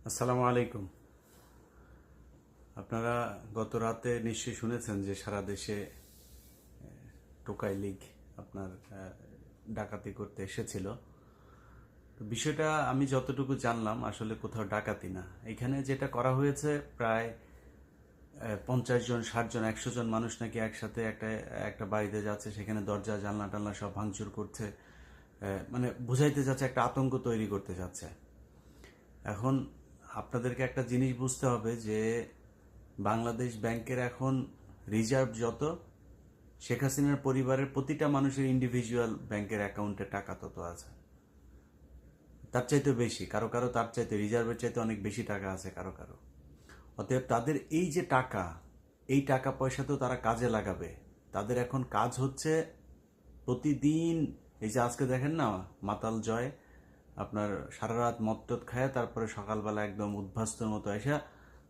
আসসালামু আলাইকুম। আপনারা গত রাতে নিশ্চয়ই শুনেছেন যে সারা দেশে টোকাই লীগ আপনার ডাকাতি করতে এসেছিল। তো বিষয়টা আমি যতটুকু জানলাম আসলে কোথাও ডাকাতি না। এখানে যেটা করা হয়েছে প্রায় 50 জন, 60 জন, 100 জন মানুষ নাকি একসাথে একটা একটা বাড়িতে যাচ্ছে, সেখানে দরজা জানলা টানলা সব ভাঙচুর করছে। মানে বুঝাইতে যাচ্ছে, একটা আতঙ্ক তৈরি করতে যাচ্ছে। এখন আপনাদেরকে একটা জিনিস বুঝতে হবে যে বাংলাদেশ ব্যাংকের এখন রিজার্ভ যত, শেখ হাসিনার পরিবারের প্রতিটা মানুষের ইন্ডিভিজুয়াল ব্যাংকের অ্যাকাউন্টে টাকা তত আছে, তার চাইতে বেশি। কারো কারো তার চাইতে, রিজার্ভের চাইতে অনেক বেশি টাকা আছে কারো কারো। অতএব তাদের এই যে টাকা, এই টাকা পয়সা তো তারা কাজে লাগাবে। তাদের এখন কাজ হচ্ছে প্রতিদিন, এই যে আজকে দেখেন না মাতাল জয় আপনার সারা রাত মদ খায়, তারপরে সকালবেলা একদম উদ্ভাস্তর মতো এসে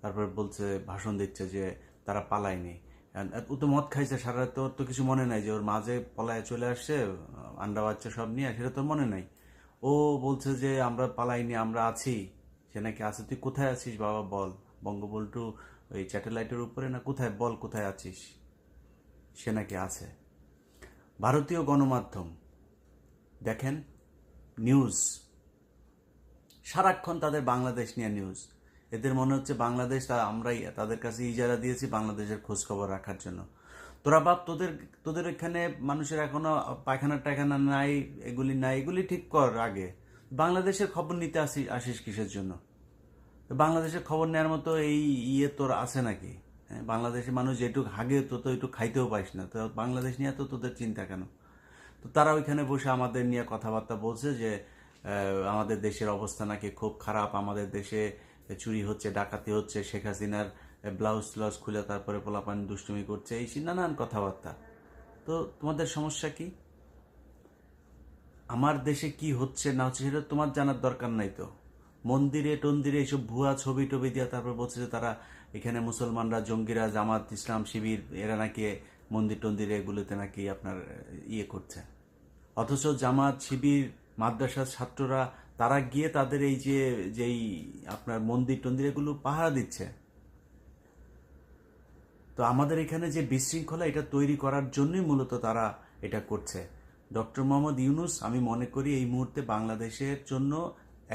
তারপরে বলছে, ভাষণ দিচ্ছে যে তারা পালায়নি। ও তো মদ খাইছে সারা রাত, ওর তো কিছু মনে নাই যে ওর মাঝে পলায় চলে আসছে আন্ডা বাচ্চা সব নিয়ে, সেটা তো মনে নাই। ও বলছে যে আমরা পালাইনি, আমরা আছি। সে নাকি আছে। তুই কোথায় আছিস বাবা বল? বঙ্গবন্ধু ওই স্যাটেলাইটের উপরে না কোথায়? বল কোথায় আছিস। সে নাকি আছে। ভারতীয় গণমাধ্যম দেখেন, নিউজ সারাক্ষণ তাদের বাংলাদেশ নিয়ে নিউজ। এদের মনে হচ্ছে বাংলাদেশ আমরাই তাদের কাছে ইজারা দিয়েছি বাংলাদেশের খোঁজ খবর রাখার জন্য। তোরা বাপ, তোদের তোদের এখানে মানুষের এখনো পায়খানা টায়খানা নাই, এগুলি নাই, এগুলি ঠিক কর আগে। বাংলাদেশের খবর নিতে আসিস কিসের জন্য? বাংলাদেশের খবর নেওয়ার মতো এই ইয়ে তোর আছে নাকি? হ্যাঁ, বাংলাদেশের মানুষ যেটুক হাগে তো একটু খাইতেও পাইস না, তো বাংলাদেশ নিয়ে তো তোদের চিন্তা কেন? তো তারা ওইখানে বসে আমাদের নিয়ে কথাবার্তা বলছে যে আমাদের দেশের অবস্থা নাকি খুব খারাপ, আমাদের দেশে চুরি হচ্ছে, ডাকাতি হচ্ছে, শেখ হাসিনার ব্লাউজ ট্লাউজ খুলে তারপরে পোলাপান দুষ্টুমি করছে, এই নানান কথাবার্তা। তো তোমাদের সমস্যা কি? আমার দেশে কি হচ্ছে না হচ্ছে সেটা তোমার জানার দরকার নাই তো। মন্দিরে টন্দিরে এইসব ভুয়া ছবি টবি দিয়া তারপর বলছে যে তারা এখানে মুসলমানরা, জঙ্গিরা, জামাত ইসলাম শিবির এরা নাকি মন্দির টন্দিরে এগুলোতে নাকি আপনার ইয়ে করছে। অথচ জামাত শিবির মাদ্রাসার ছাত্ররা তারা গিয়ে তাদের এই যে যেই আপনার মন্দির টন্দির এগুলো পাহারা দিচ্ছে। তো আমাদের এখানে যে বিশৃঙ্খলা, এটা তৈরি করার জন্যই মূলত তারা এটা করছে। ডক্টর মোহাম্মদ ইউনুস আমি মনে করি এই মুহূর্তে বাংলাদেশের জন্য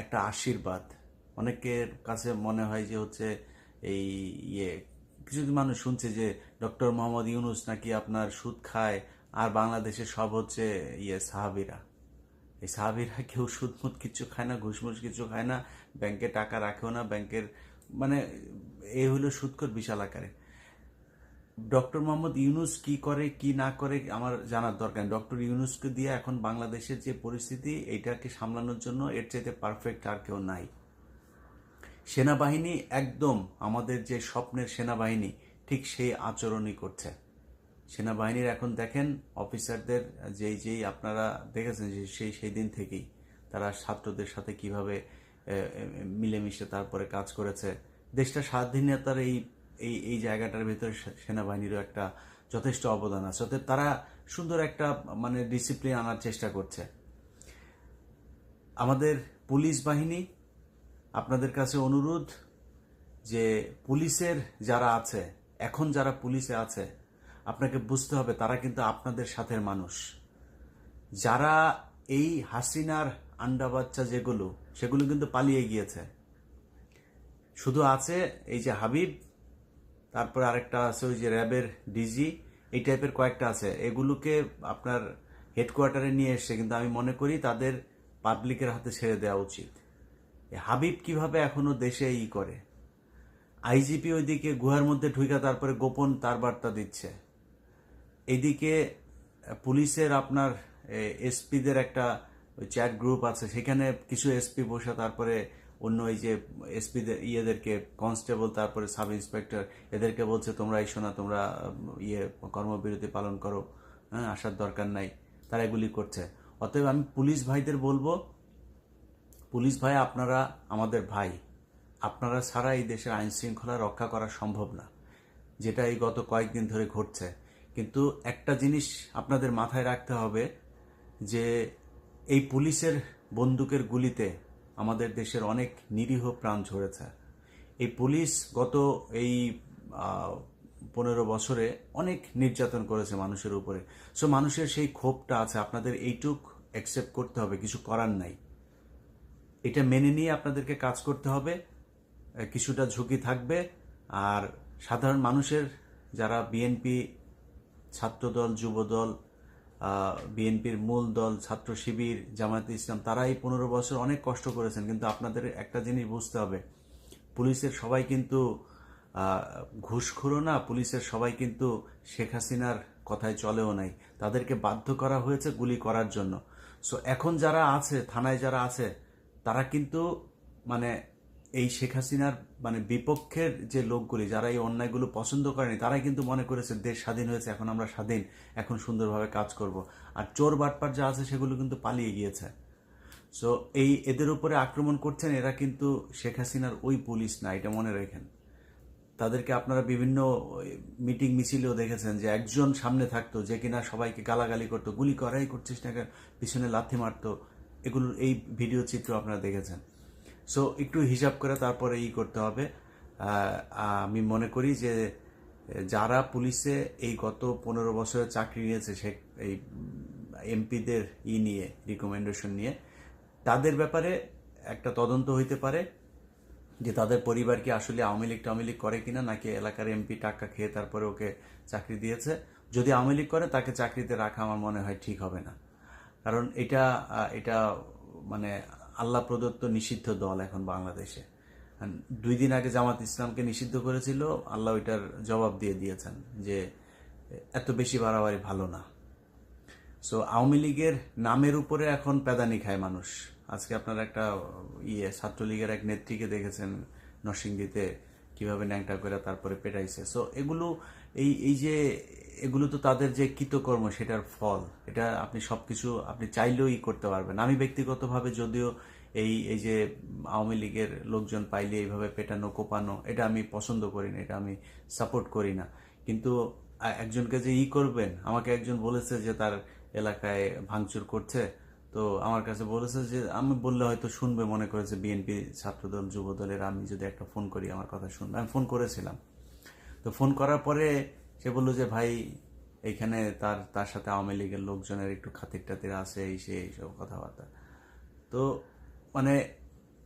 একটা আশীর্বাদ। অনেকের কাছে মনে হয় যে হচ্ছে এই ইয়ে, কিছু মানুষ শুনছে যে ডক্টর মোহাম্মদ ইউনুস নাকি আপনার সুদ খায়, আর বাংলাদেশের সব হচ্ছে ইয়ে সাহাবিরা। এই সাহাবিরা কেউ সুদমুদ কিছু খায় না, ঘুষমুষ কিছু খায় না, ব্যাংকে টাকা রাখেও না, ব্যাংকের মানে এই হলো সুদখোর বিশাল আকারে। ডক্টর মোহাম্মদ ইউনুস কি করে কি না করে আমার জানার দরকার নেই। ডক্টর ইউনুসকে দিয়ে এখন বাংলাদেশের যে পরিস্থিতি, এইটাকে সামলানোর জন্য এর চাইতে পারফেক্ট আর কেউ নাই। সেনাবাহিনী একদম আমাদের যে স্বপ্নের সেনাবাহিনী, ঠিক সেই আচরণই করছে। সেনাবাহিনীর এখন দেখেন অফিসারদের যেই আপনারা দেখেছেন যে সেই দিন থেকেই তারা ছাত্রদের সাথে কিভাবে মিলেমিশে তারপরে কাজ করেছে। দেশটা স্বাধীনতার এই এই এই জায়গাটার ভিতরে সেনাবাহিনীরও একটা যথেষ্ট অবদান আছে। অতএব তারা সুন্দর একটা মানে ডিসিপ্লিন আনার চেষ্টা করছে। আমাদের পুলিশ বাহিনী, আপনাদের কাছে অনুরোধ যে পুলিশের যারা আছে, এখন যারা পুলিশে আছে, আপনাকে বুঝতে হবে তারা কিন্তু আপনাদের সাথের মানুষ। যারা এই হাসিনার আন্ডা বাচ্চা যেগুলো, সেগুলো কিন্তু পালিয়ে গিয়েছে। শুধু আছে এই যে হাবিব, তারপরে আরেকটা আছে ওই যে র্যাবের ডিজি, এই টাইপের কয়েকটা আছে। এগুলোকে আপনার হেডকোয়ার্টারে নিয়ে এসছে, কিন্তু আমি মনে করি তাদের পাবলিকের হাতে ছেড়ে দেওয়া উচিত। হাবিব কিভাবে এখনো দেশে করে, আইজিপি ওইদিকে গুহার মধ্যে ঢুকা তারপরে গোপন তার বার্তা দিচ্ছে। এইদিকে পুলিশের আপনার এসপিদের একটা চ্যাট গ্রুপ আছে, সেখানে কিছু এসপি বসে তারপরে অন্য এই যে এসপিদের ইয়েদেরকে, কনস্টেবল তারপরে সাব ইন্সপেক্টর এদেরকে বলছে তোমরা এসো না, তোমরা ইয়ে কর্মবিরতি পালন করো, হ্যাঁ আসার দরকার নাই। তারা এগুলি করছে। অতএব আমি পুলিশ ভাইদের বলবো, পুলিশ ভাই আপনারা আমাদের ভাই, আপনারা ছাড়া এই দেশের আইন শৃঙ্খলা রক্ষা করা সম্ভব না, যেটা এই গত কয়েকদিন ধরে ঘটছে। কিন্তু একটা জিনিস আপনাদের মাথায় রাখতে হবে যে এই পুলিশের বন্দুকের গুলিতে আমাদের দেশের অনেক নিরীহ প্রাণ ঝরেছে। এই পুলিশ গত এই 15 বছরে অনেক নির্যাতন করেছে মানুষের উপরে। সো মানুষের সেই ক্ষোভটা আছে, আপনাদের এইটুক অ্যাকসেপ্ট করতে হবে, কিছু করার নাই। এটা মেনে নিয়ে আপনাদেরকে কাজ করতে হবে, কিছুটা ঝুঁকি থাকবে। আর সাধারণ মানুষের যারা বিএনপি ছাত্রদল, যুবদল, বিএনপির মূল দল, ছাত্র শিবির, জামায়াতে ইসলাম, তারা এই 15 বছর অনেক কষ্ট করেছেন, কিন্তু আপনাদের একটা জিনিস বুঝতে হবে, পুলিশের সবাই কিন্তু ঘুষখোরও না, পুলিশের সবাই কিন্তু শেখ হাসিনার কথায় চলেও নাই, তাদেরকে বাধ্য করা হয়েছে গুলি করার জন্য। সো এখন যারা আছে থানায়, যারা আছে তারা কিন্তু মানে এই শেখ হাসিনার মানে বিপক্ষের যে লোকগুলি, যারা এই অন্যায়গুলো পছন্দ করেনি, তারাই কিন্তু মনে করেছে দেশ স্বাধীন হয়েছে, এখন আমরা স্বাধীন, এখন সুন্দরভাবে কাজ করব। আর চোর বাটপার যা আছে সেগুলো কিন্তু পালিয়ে গিয়েছে। সো এই এদের উপরে আক্রমণ করছেন, এরা কিন্তু শেখ হাসিনার ওই পুলিশ না, এটা মনে রাখেন। তাদেরকে আপনারা বিভিন্ন মিটিং মিছিলেও দেখেছেন যে একজন সামনে থাকতো যে কিনা সবাইকে গালাগালি করতো, গুলি করাই করছিস না, পিছনে লাথি মারতো, এগুলো এই ভিডিও চিত্র আপনারা দেখেছেন। সো একটু হিসাব করে তারপরে করতে হবে। আমি মনে করি যে যারা পুলিশে এই গত 15 বছরে চাকরি নিয়েছে, সে এই এমপিদের নিয়ে রিকমেন্ডেশন নিয়ে, তাদের ব্যাপারে একটা তদন্ত হইতে পারে যে তাদের পরিবার কি আসলে আওয়ামী লীগ করে কিনা, নাকি এলাকার এমপি টাকা খেয়ে তারপরে ওকে চাকরি দিয়েছে। যদি আওয়ামী লীগ করে তাকে চাকরিতে রাখা আমার মনে হয় ঠিক হবে না, কারণ এটা এটা মানে আল্লাহ প্রদত্ত নিষিদ্ধ দল এখন বাংলাদেশে। 2 দিন আগে জামাত ইসলামকে নিষিদ্ধ করেছিল, আল্লাহ ওইটার জবাব দিয়ে দিয়েছেন যে এত বেশি বাড়াবাড়ি ভালো না। সো আওয়ামী লীগের নামের উপরে এখন পেদানি খায় মানুষ। আজকে আপনারা একটা ছাত্রলীগের এক নেত্রীকে দেখেছেন নরসিংদীতে কিভাবে ন্যাংটা করে তারপরে পেটাইছে। সো এগুলো এই যে এগুলো তো তাদের যে কৃতকর্ম সেটার ফল। এটা আপনি সবকিছু আপনি চাইলেও করতে পারবেন। আমি ব্যক্তিগতভাবে যদিও এই যে আওয়ামী লীগের লোকজন পাইলে এইভাবে পেটানো কোপানো, এটা আমি পছন্দ করি না, এটা আমি সাপোর্ট করি না। কিন্তু একজনকে যে করবেন, আমাকে একজন বলেছে যে তার এলাকায় ভাঙচুর করছে, তো আমার কাছে বলেছে যে আমি বললে হয়তো শুনবে, মনে করেছে বিএনপি ছাত্রদল যুবদলের, আমি যদি একটা ফোন করি আমার কথা শুনবে। আমি ফোন করেছিলাম, তো ফোন করার পরে সে বললো যে ভাই এইখানে তার সাথে আওয়ামী লীগের লোকজনের একটু খাতির টাতির আছে, এইসব কথাবার্তা। তো মানে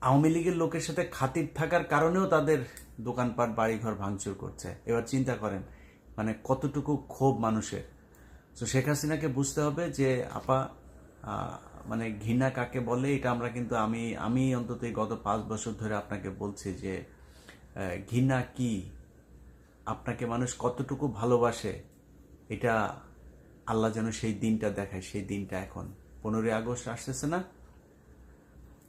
আওয়ামী লীগের লোকের সাথে খাতির থাকার কারণেও তাদের দোকানপাট বাড়িঘর ভাঙচুর করছে। এবার চিন্তা করেন মানে কতটুকু ক্ষোভ মানুষের। তো শেখ হাসিনাকে বুঝতে হবে যে আপা মানে ঘৃণা কাকে বলে, এটা আমরা কিন্তু আমি অন্তত গত 5 বছর ধরে আপনাকে বলছি যে ঘৃণা কি, আপনাকে মানুষ কতটুকু ভালোবাসে, এটা আল্লাহ যেন সেই দিনটা দেখায়। সেই দিনটা এখন 15ই আগস্ট আসতেছে না,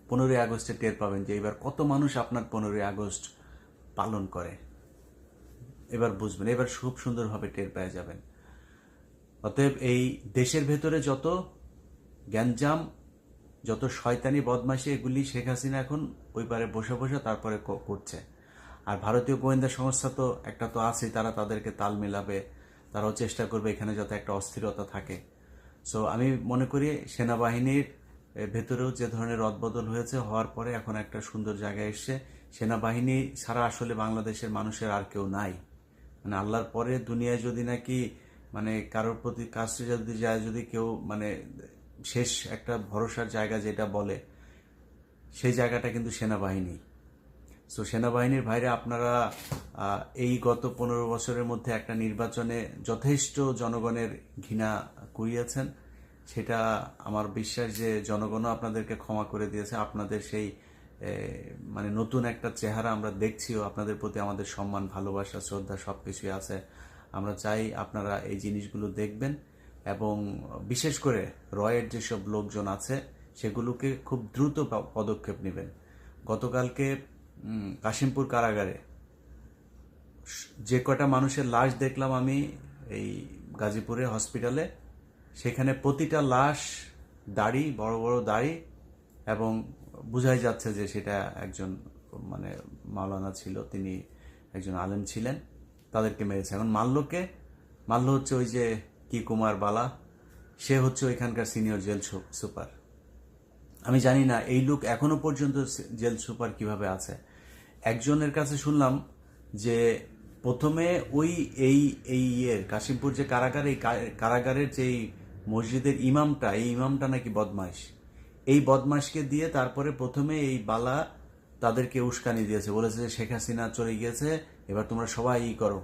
15ই আগস্টে টের পাবেন যে এবার কত মানুষ আপনার 15ই আগস্ট পালন করে। এবার বুঝবেন, এবার খুব সুন্দরভাবে টের পেয়ে যাবেন। অতএব এই দেশের ভেতরে যত গ্যাঞ্জাম, যত শয়তানি বদমাশি, এগুলি শেখ হাসিনা এখন ওই পারে বসে বসে তারপরে করছে। আর ভারতীয় গোয়েন্দা সংস্থা তো একটা তো আছেই, তারা তাদেরকে তাল মেলাবে, তারাও চেষ্টা করবে এখানে যাতে একটা অস্থিরতা থাকে। সো আমি মনে করি সেনাবাহিনীর ভেতরেও যে ধরনের রদবদল হয়েছে, হওয়ার পরে এখন একটা সুন্দর জায়গায় এসছে। সেনাবাহিনী ছাড়া আসলে বাংলাদেশের মানুষের আর কেউ নাই। মানে আল্লাহর পরে দুনিয়ায় যদি নাকি মানে কারোর প্রতি কাছে যদি যায়, যদি কেউ মানে শেষ একটা ভরসার জায়গা যেটা বলে, সেই জায়গাটা কিন্তু সেনাবাহিনী। সো সেনাবাহিনীর ভাইরা, আপনারা এই গত 15 বছরের মধ্যে একটা নির্বাচনে যথেষ্ট জনগণের ঘৃণা কুড়িয়েছেন। সেটা আমার বিশ্বাস যে জনগণও আপনাদেরকে ক্ষমা করে দিয়েছে। আপনাদের সেই মানে নতুন একটা চেহারা আমরা দেখছিও, আপনাদের প্রতি আমাদের সম্মান, ভালোবাসা, শ্রদ্ধা সবকিছুই আছে। আমরা চাই আপনারা এই জিনিসগুলো দেখবেন এবং বিশেষ করে রয়ের যেসব লোকজন আছে সেগুলোকে খুব দ্রুত পদক্ষেপ নেবেন। গতকালকে কাশিমপুর কারাগারে যে কটা মানুষের লাশ দেখলাম আমি এই গাজীপুরে হসপিটালে, সেখানে প্রতিটা লাশ দাড়ি, বড় বড় দাড়ি, এবং বোঝাই যাচ্ছে যে সেটা একজন মানে মাওলানা ছিল, তিনি একজন আলেম ছিলেন। তাদেরকে মেরেছে। এখন মাল্য হচ্ছে ওই যে কি কুমার বালা, সে হচ্ছে ওইখানকার সিনিয়র জেল সুপার। আমি জানি না এই লোক এখনো পর্যন্ত জেল সুপার কিভাবে আছে। একজনের কাছে শুনলাম যে প্রথমে ওই এই এই কাশিমপুর যে কারাগার, এই কারাগারের যে মসজিদের ইমামটা, এই ইমামটা নাকি বদমাইশ। এই বদমাইশকে দিয়ে তারপরে প্রথমে এই বালা তাদেরকে উস্কানি দিয়েছে, বলেছে যে শেখ হাসিনা চলে গিয়েছে, এবার তোমরা সবাই করো,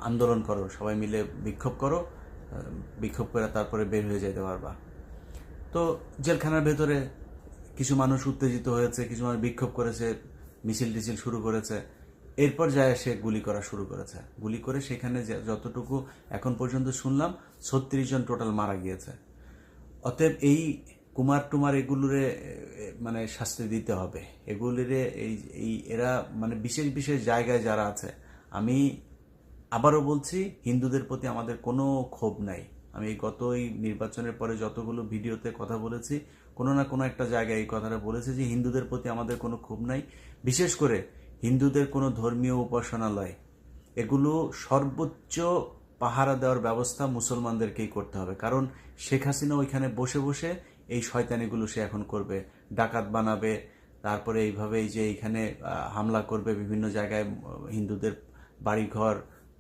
আন্দোলন করো, সবাই মিলে বিক্ষোভ করো, বিক্ষোভ করে তারপরে বের হয়ে যেতে পারবা। তো জেলখানার ভেতরে কিছু মানুষ উত্তেজিত হয়েছে, কিছু মানুষ বিক্ষোভ করেছে, মিছিল টিছিল শুরু করেছে। এরপর যায় সে গুলি করা শুরু করেছে। গুলি করে সেখানে যতটুকু এখন পর্যন্ত শুনলাম 36 জন টোটাল মারা গিয়েছে। অতএব এই কুমার টুমার এগুলোরে মানে শাস্তি দিতে হবে। এগুলিরে এই এরা মানে বিশেষ বিশেষ জায়গায় যারা আছে, আমি আবারও বলছি, হিন্দুদের প্রতি আমাদের কোনো ক্ষোভ নাই। আমি এই নির্বাচনের পরে যতগুলো ভিডিওতে কথা বলেছি, কোনো না কোনো একটা জায়গায় এই কথাটা বলেছি যে হিন্দুদের প্রতি আমাদের কোনো ক্ষোভ নাই। বিশেষ করে হিন্দুদের কোনো ধর্মীয় উপাসনালয়, এগুলো সর্বোচ্চ পাহারা দেওয়ার ব্যবস্থা মুসলমানদেরকেই করতে হবে। কারণ শেখ হাসিনা ওইখানে বসে বসে এই শয়তানিগুলো সে এখন করবে, ডাকাত বানাবে, তারপরে এইভাবে এই যে এইখানে হামলা করবে, বিভিন্ন জায়গায় হিন্দুদের বাড়িঘর,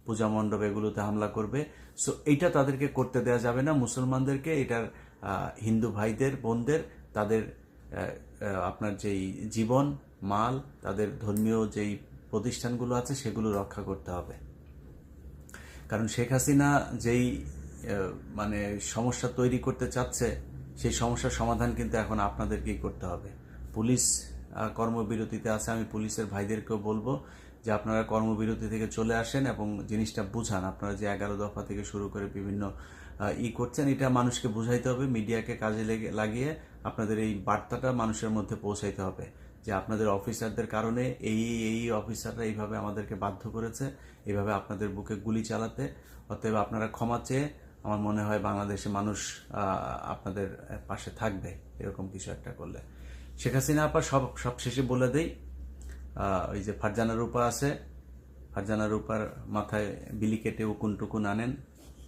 পূজা মণ্ডপ, এগুলোতে হামলা করবে। সো এইটা তাদেরকে করতে দেওয়া যাবে না। মুসলমানদেরকে এটার হিন্দু ভাইদের বোনদের তাদের আপনার যেই জীবন মাল, তাদের ধর্মীয় যেই প্রতিষ্ঠানগুলো আছে সেগুলো রক্ষা করতে হবে। কারণ শেখ হাসিনা যেই মানে সমস্যা তৈরি করতে চাচ্ছে, সেই সমস্যার সমাধান কিন্তু এখন আপনাদেরকেই করতে হবে। পুলিশ কর্মবিরতিতে আছে, আমি পুলিশের ভাইদেরকেও বলবো যে আপনারা কর্মবিরতি থেকে চলে আসেন এবং জিনিসটা বুঝান। আপনারা যে 11 দফা থেকে শুরু করে বিভিন্ন করছেন, এটা মানুষকে বুঝাইতে হবে, মিডিয়াকে কাজে লাগিয়ে আপনাদের এই বার্তাটা মানুষের মধ্যে পৌঁছাইতে হবে যে আপনাদের অফিসারদের কারণে এই অফিসাররা এইভাবে আমাদেরকে বাধ্য করেছে, এইভাবে আপনাদের বুকে গুলি চালাতে। অতএব আপনারা ক্ষমা চেয়ে, আমার মনে হয় বাংলাদেশে মানুষ আপনাদের পাশে থাকবে এরকম কিছু একটা করলে। শেখ হাসিনা আপা সব শেষে বলে দেই, ওই যে ফারজানা রূপা আছে, ফারজানা রূপার মাথায় বিলি কেটে উকুন টুকুন আনেন।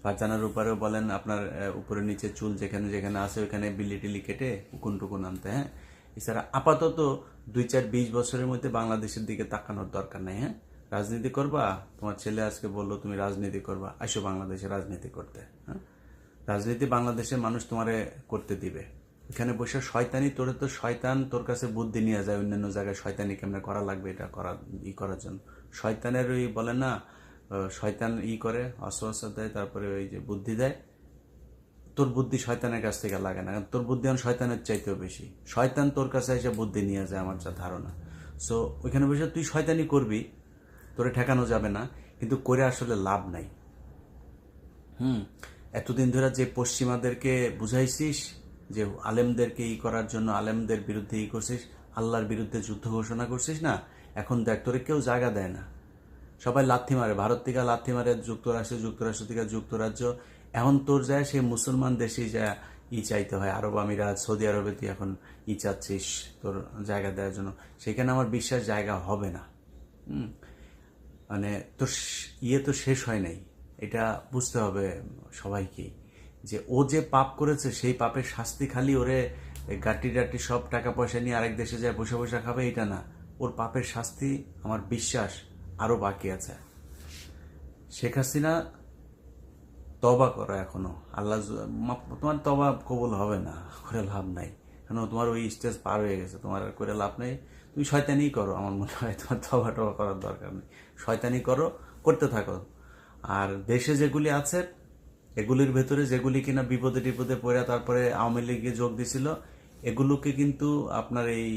ফারজানা রূপারেও বলেন আপনার উপরে নিচে চুল যেখানে যেখানে আছে ওইখানে বিলি টিলি কেটে উকুন টুকুন আনতে। হ্যাঁ, এছাড়া আপাতত 2-4-20 বছরের মধ্যে বাংলাদেশের দিকে তাকানোর দরকার নাই। হ্যাঁ, রাজনীতি করবা, তোমার ছেলে আজকে বললো তুমি রাজনীতি করবা, আসো বাংলাদেশে রাজনীতি করতে। হ্যাঁ, রাজনীতি বাংলাদেশের মানুষ তোমারে করতে দিবে। এখানে বসে শয়তানি, তোরে তো শয়তান তোর কাছে বুদ্ধি নিয়ে যায় অন্যান্য জায়গায় শয়তানি কেমনে করা লাগবে এটা করার জন্য। শয়তানের ওই বলে না, শয়তান করে অস্ত্র দেয়, তারপরে ওই যে বুদ্ধি দেয়। তোর বুদ্ধি শয়তানের কাছ থেকে লাগে না, তোর বুদ্ধি এখন শয়তানের চাইতেও বেশি। শয়তান তোর কাছে এসে বুদ্ধি নিয়ে যায়, আমার যা ধারণা। সো ওইখানে বসে তুই শয়তানি করবি, তোরে ঠেকানো যাবে না, কিন্তু করে আসলে লাভ নাই। এতদিন ধরে যে পশ্চিমাদেরকে বুঝাইছিস যে আলেমদেরকে করার জন্য, আলেমদের বিরুদ্ধে করছিস, আল্লাহর বিরুদ্ধে যুদ্ধ ঘোষণা করছিস না, এখন দেখ তোরে কেউ জায়গা দেয় না, সবাই লাথি মারে। ভারত থেকে লাথি মারে যুক্তরাষ্ট্র, যুক্তরাষ্ট্র থেকে যুক্তরাজ্য। এখন তোর যায় সেই মুসলমান দেশেই যা চাইতে হয়, আরব আমিরাত, সৌদি আরবে তুই এখন চাচ্ছিস তোর জায়গা দেওয়ার জন্য। সেখানে আমার বিশ্বাস জায়গা হবে না। মানে তোর তো শেষ হয় নাই, এটা বুঝতে হবে সবাইকেই, যে ও যে পাপ করেছে সেই পাপের শাস্তি খালি ওরে গাটি টাটি সব টাকা পয়সা নিয়ে আরেক দেশে যায় বসে বসে খাবে এটা না। ওর পাপের শাস্তি আমার বিশ্বাস আরো বাকি আছে। শেখ হাসিনা তবা করো এখনো, আল্লাহ তোমার তবা কবুল হবে না, করে লাভ নাই, কেন তোমার ওই স্টেজ পার হয়ে গেছে, তোমার আর করে লাভ নেই। তুমি শয়তানি করো, আমার মনে হয় তোমার তবা টবা করার দরকার নেই, শয়তানি করো, করতে থাকো। আর দেশে যেগুলি আছে এগুলির ভেতরে যেগুলি কিনা বিপদে টিপদে পড়ে তারপরে আওয়ামী লীগে যোগ দিছিল, এগুলোকে কিন্তু আপনার এই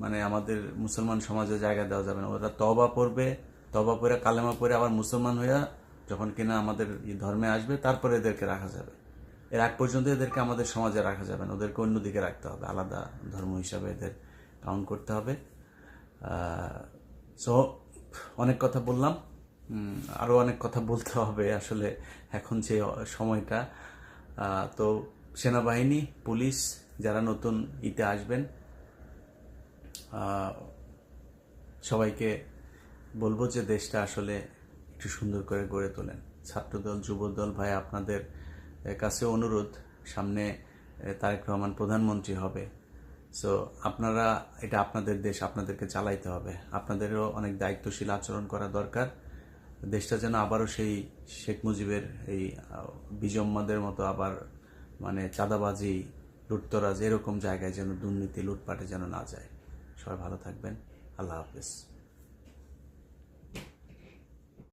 মানে আমাদের মুসলমান সমাজে জায়গা দেওয়া যাবে না। ওরা তবা পড়বে, তবা পড়ে কালেমা পড়ে আবার মুসলমান হইয়া যখন কিনা আমাদের ধর্মে আসবে তারপরে এদেরকে রাখা যাবে। এর আগ পর্যন্ত এদেরকে আমাদের সমাজে রাখা যাবে না, ওদেরকে অন্যদিকে রাখতে হবে, আলাদা ধর্ম হিসাবে এদের কাউন্ট করতে হবে। সো অনেক কথা বললাম, আরও অনেক কথা বলতে হবে আসলে এখন যে সময়টা। তো সেনাবাহিনী, পুলিশ যারা নতুন আসবেন, সবাইকে বলবো যে দেশটা আসলে একটু সুন্দর করে গড়ে তোলেন। ছাত্রদল, যুবদল ভাই, আপনাদের কাছে অনুরোধ, সামনে তারেক রহমান প্রধানমন্ত্রী হবে। সো আপনারা, এটা আপনাদের দেশ, আপনাদেরকে চালাইতে হবে। আপনাদেরও অনেক দায়িত্বশীল আচরণ করা দরকার। দেশটা যেন আবারও সেই শেখ মুজিবের এই বিজম্মাদের মতো আবার মানে চাঁদাবাজি, লুটতরাজ এরকম জায়গায় যেন দুর্নীতি, লুটপাটে যেন না যায়। সবাই ভালো থাকবেন। আল্লাহ হাফেজ।